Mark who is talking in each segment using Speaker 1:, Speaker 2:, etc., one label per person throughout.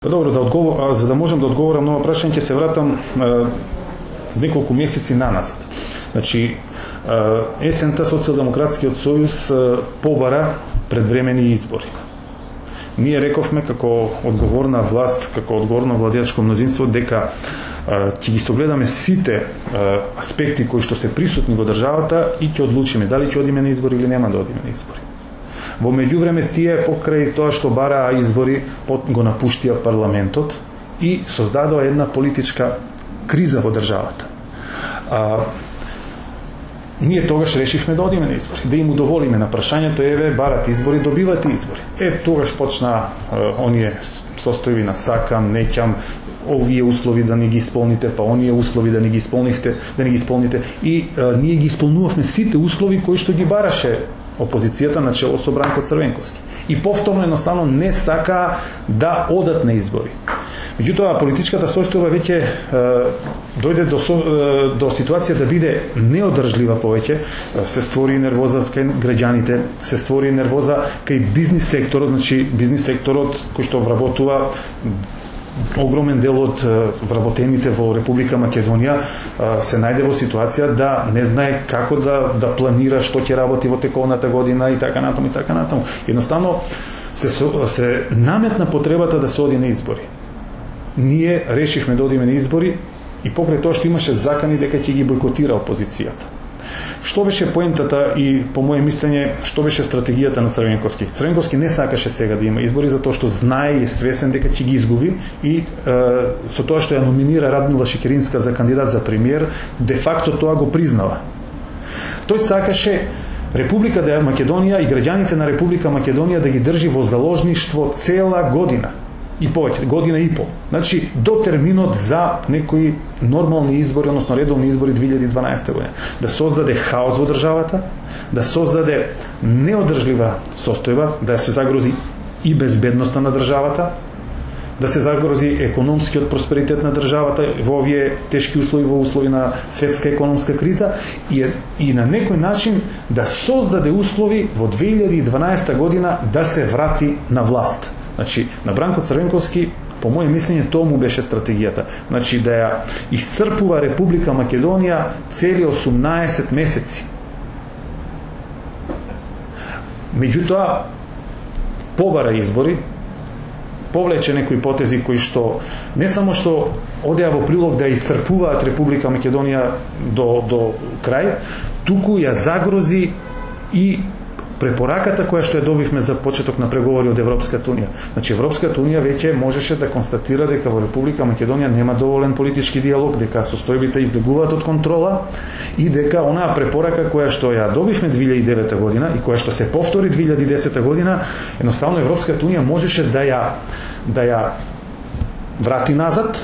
Speaker 1: Па добро, за да можам да одговорам на ова прашање, ќе се вратам неколку месеци наназад. Значи, есента Социјалдемократскиот сојуз побара предвремени избори. Ние рековме како одговорна власт, како одговорно владеачко мнозинство, дека ќе ги согледаме сите аспекти кои што се присутни во државата и ќе одлучиме дали ќе одиме на избори или нема да одиме на избори. Во меѓувреме тие покрај тоа што бараа избори го напуштија парламентот и создадоа една политичка криза во државата. Ние тогаш решивме да одиме на избори, да им удоволиме на прашањето, еве барат избори, добивате избори. Тогаш почна оние состојби на сакам, неќам, овие услови да не ги исполните, па оние услови да не ги исполните, и ние ги исполнувавме сите услови кои што ги бараше опозицијата на чело со Бранко Црвенковски. И повторно едноставно не сака да одат на избори. Меѓутоа, политичката состојба веќе дојде до ситуација да биде неодржлива повеќе, се створи нервоза кај граѓаните, се створи нервоза кај бизнис секторот, значи бизнис секторот кој што вработува огромен дел од вработените во Република Македонија се најде во ситуација да не знае како да планира што ќе работи во тековната година и така натаму. Едноставно се наметна потребата да се оди на избори. Ние решивме да одиме на избори и покрај тоа што имаше закани дека ќе ги бойкотира опозицијата. Што беше поентата и, по моје мислење, што беше стратегијата на Црвенковски? Црвенковски не сакаше сега да има избори, затоа што знае и е свесен дека ќе ги изгуби и со тоа што ја номинира Радмила Шекеринска за кандидат за премиер, де факто тоа го признава. Тој сакаше Република Македонија и граѓаните на Република Македонија да ги држи во заложништво цела година. И повеќе, година и пол. Значи, до терминот за некои нормални избори, односно редовни избори 2012 година. Да создаде хаос во државата, да создаде неодржлива состојба, да се загрози и безбедноста на државата, да се загрози економскиот просперитет на државата во овие тешки услови, во услови на светска економска криза и на некој начин да создаде услови во 2012 година да се врати на власт. Значи, на Бранко Црвенковски, по моје мислење, тоа му беше стратегијата. Значи, да ја исцрпува Република Македонија цели 18 месеци. Меѓутоа, побара избори, повлече некои потези кои што не само што одеа во прилог да исцрпуваат Република Македонија до крај, туку ја загрози и препораката која што ја добивме за почеток на преговори од Европската унија. Значи, Европската унија веќе можеше да констатира дека во Република Македонија нема доволен политички диалог, дека состојбите излегуваат од контрола и дека онаа препорака која што ја добивме 2009 година и која што се повтори 2010 година, едноставно Европската унија можеше да ја врати назад,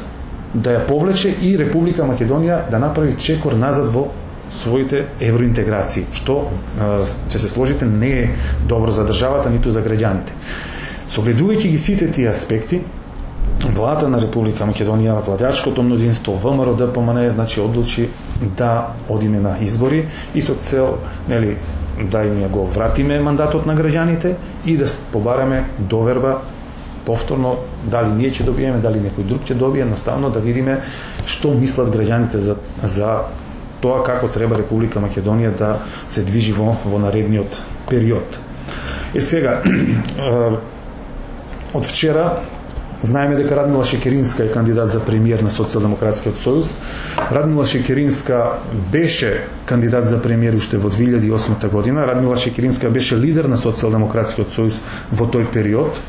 Speaker 1: да ја повлече и Република Македонија да направи чекор назад во своите евроинтеграции, што, ќе се сложите, не е добро за државата, ниту за граѓаните. Согледувајќи ги сите тие аспекти, владата на Република Македонија, владеачкото мнозинство, ВМРО ДПМН, значи одлучи да одиме на избори и со цел, да им го вратиме мандатот на граѓаните и да побараме доверба повторно, дали ние ќе добиеме, дали некој друг ќе добие, едноставно да видиме што мислат граѓаните за тоа како треба Република Македонија да се движи во наредниот период. Сега, од вчера знаеме дека Радмила Шекеринска е кандидат за премиер на Социјалдемократскиот сојуз. Радмила Шекеринска беше кандидат за премиер уште во 2008 година. Радмила Шекеринска беше лидер на Социјалдемократскиот сојуз во тој период.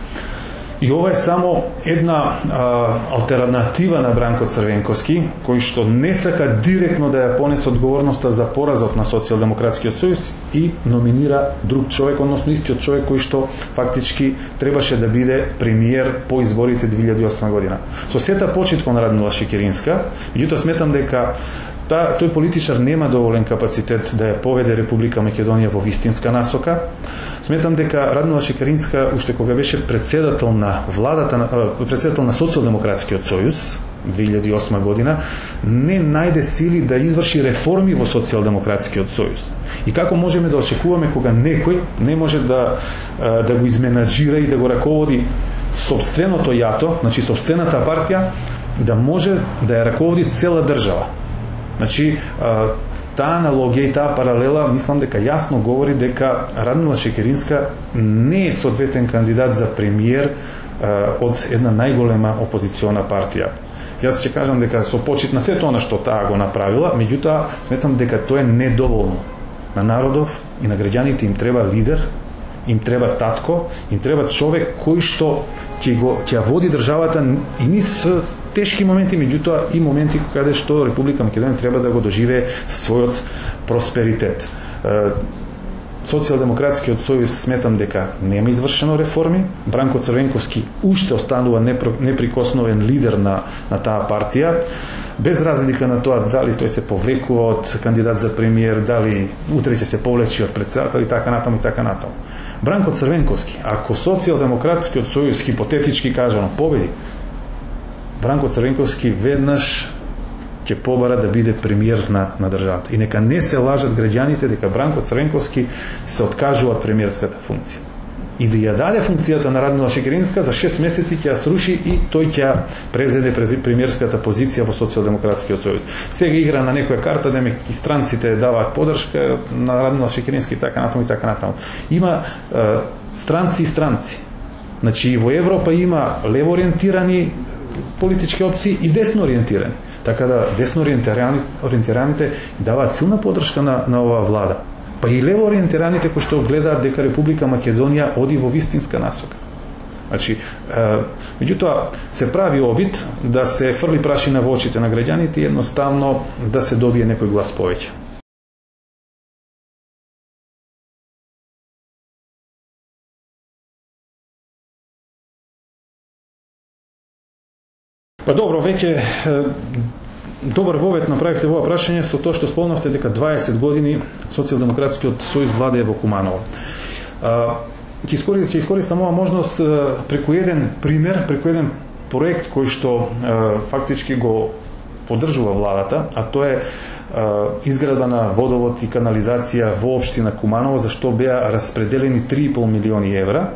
Speaker 1: И ова е само една алтернатива на Бранко Црвенковски, кој што не сака директно да ја понесе одговорноста за поразот на Социјалдемократскиот сојуз и номинира друг човек, односно истиот човек кој што фактички требаше да биде премиер по изборите 2008 година. Со сета почит кон Радмила Шекеринска, меѓутоа сметам дека тој политичар нема доволен капацитет да ја поведе Република Македонија во вистинска насока. Сметам дека Радмила Шекеринска, уште кога беше председател на Социјалдемократскиот сојуз 2008 година, не најде сили да изврши реформи во Социјалдемократскиот сојуз. И како можеме да очекуваме кога некој не може да го изменаџира и да го раководи собственото јато, значи собствената партија, да може да ја раководи цела држава. Значи, таа аналогија и таа паралела, мислам дека јасно говори дека Радмила Чекеринска не е соодветен кандидат за премиер од една најголема опозициона партија. Јас ќе кажам дека со почит на сето она што таа го направила, меѓутоа сметам дека тоа е недоволно. На народов и на граѓаните им треба лидер, им треба татко, им треба човек кој што ќе ја води државата и низ тешки моменти, меѓутоа и моменти каде што Република Македонија треба да го доживее својот просперитет. Социјалдемократскиот сојуз сметам дека нема извршено реформи. Бранко Црвенковски уште останува неприкосновен лидер на таа партија, без разлика на тоа дали тој се повлекува од кандидат за премиер, дали утре ќе се повлечи од претседател и така натаму и така натаму. Бранко Црвенковски, ако Социјалдемократскиот сојуз хипотетички кажано победи, Бранко Црвенковски веднаш ќе побара да биде премиер на државата. И нека не се лажат граѓаните дека Бранко Црвенковски се откажува од премиерската функција. И да ја даде функцијата на Радмила Чекеринска, за 6 месеци ќе ја сруши и тој ќе презеде премиерската позиција во Социјалдемократскиот сојуз. Сега игра на некоја карта да и странците даваат поддршка на Радмила Чекерински и така натаму и така натаму. Има странци и странци. Значи и во Европа има лево ориентирани политички опции и десно ориентирани. Така да десно ориентираните даваат силна поддршка на оваа влада. Па и лево ориентираните кои што гледаат дека Република Македонија оди во вистинска насока. Значи, меѓутоа се прави обид да се фрли прашина во очите на граѓаните и едноставно да се добие некој глас повеќе. Па добро, веќе добар вовед направивте во ова прашање со тоа што спомнавте дека 20 години Социјалдемократскиот сојуз владее во Куманово. Ќе искористам оваа можност преку еден пример, преку еден проект кој што фактички го поддржува владата, а тоа е изградба на водовод и канализација во општина Куманово, за што беа распределени 3,5 милиони евра.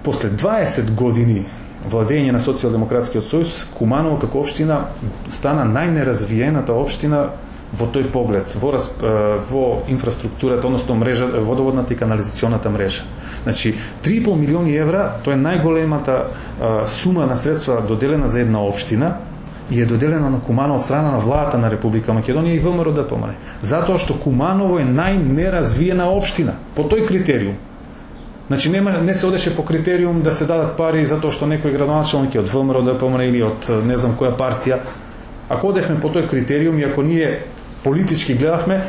Speaker 1: После 20 години владење на Социјалдемократскиот сојуз, Куманово како општина стана најнеразвиената општина во тој поглед, во инфраструктурата, односно мрежа, водоводната и канализационата мрежа. Значи, 3,5 милиони евра, тоа е најголемата сума на средства доделена за една општина и е доделена на Куманово од страна на владата на Република Македонија и ВМРО ДПМН. Затоа што Куманово е најнеразвиена општина по тој критериум. Значи не се одеше по критериум да се дадат пари затоа што некој градоначалник е од ВМРО ДПМН или од не знам која партија. Ако одевме по тој критериум и ако ние политички гледавме,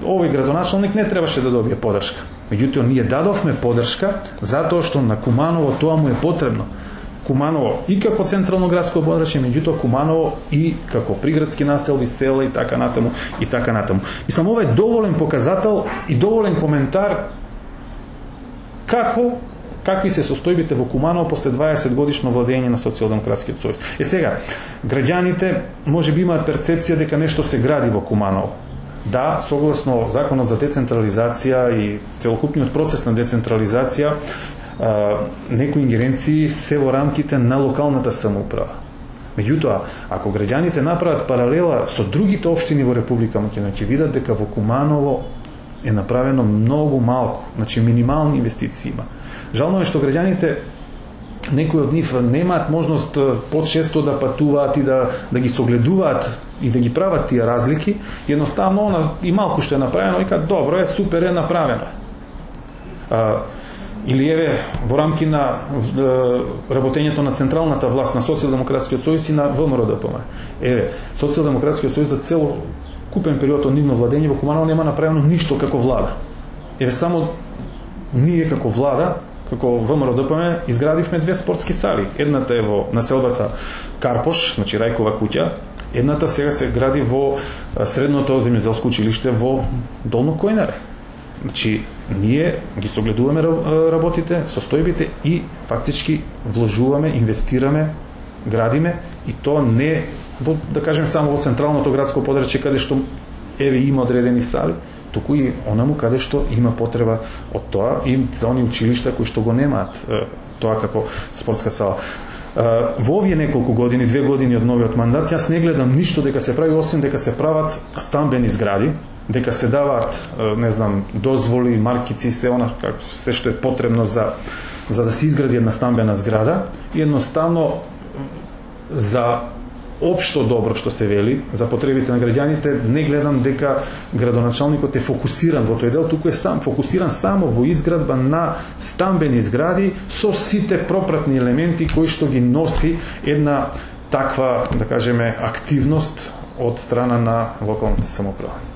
Speaker 1: овој градоначалник не требаше да добие поддршка. Меѓутоа ние дадовме поддршка затоа што на Куманово тоа му е потребно. Куманово и како централно градско подрачје, меѓутоа Куманово и како приградски населби, села и така натаму и така натаму. Мислам, ова е доволен показател и доволен коментар какви се состојбите во Куманово после 20 годишно владење на Социјалдемократскиот сојуз. Сега, граѓаните може би имаат перцепција дека нешто се гради во Куманово. Да, согласно законот за децентрализација и целокупниот процес на децентрализација, некои ингеренции се во рамките на локалната самоуправа. Меѓутоа, ако граѓаните направат паралела со другите општини во Република Македонија, ќе видат дека во Куманово е направено многу малку, значи минимални инвестиции има. Жално е што граѓаните, некои од нив немаат можност почесто да патуваат и да ги согледуваат и да ги прават тие разлики, едноставно и малку што е направено, и кажат, добро е, супер е, направено. Или еве, во рамки на работењето на централната власт на Социјалдемократскиот сојуз и на ВМРО ДПМН. Еве, Социјалдемократскиот сојуз за цел купен период од нивно владење во Куманово нема направено ништо како влада. Еве само ние како влада, како ВМРО ДПМН, изградивме 2 спортски сали. Едната е во населбата Карпош, значи Рајкова куќа, едната сега се гради во средното земјоделско училиште во Долно Којнаре. Значи, ние ги согледуваме работите, состојбите и фактички вложуваме, инвестираме, градиме и тоа не, да кажем, само во централното градско подрачје каде што еве има одредени сали, туку и онаму каде што има потреба од тоа и за они училишта кои што го немаат тоа како спортска сала. Во овие неколку години, 2 години од новиот мандат, јас не гледам ништо дека се прави, освен дека се прават стамбени згради, дека се даваат, не знам, дозволи, маркици, се што е потребно за да се изгради една стамбена зграда, и едноставно за општо добро што се вели, за потребите на граѓаните, не гледам дека градоначалникот е фокусиран во тој дел, туку е фокусиран само во изградба на стамбени згради со сите пропратни елементи кои што ги носи една таква, да кажеме, активност од страна на локалната самоуправа.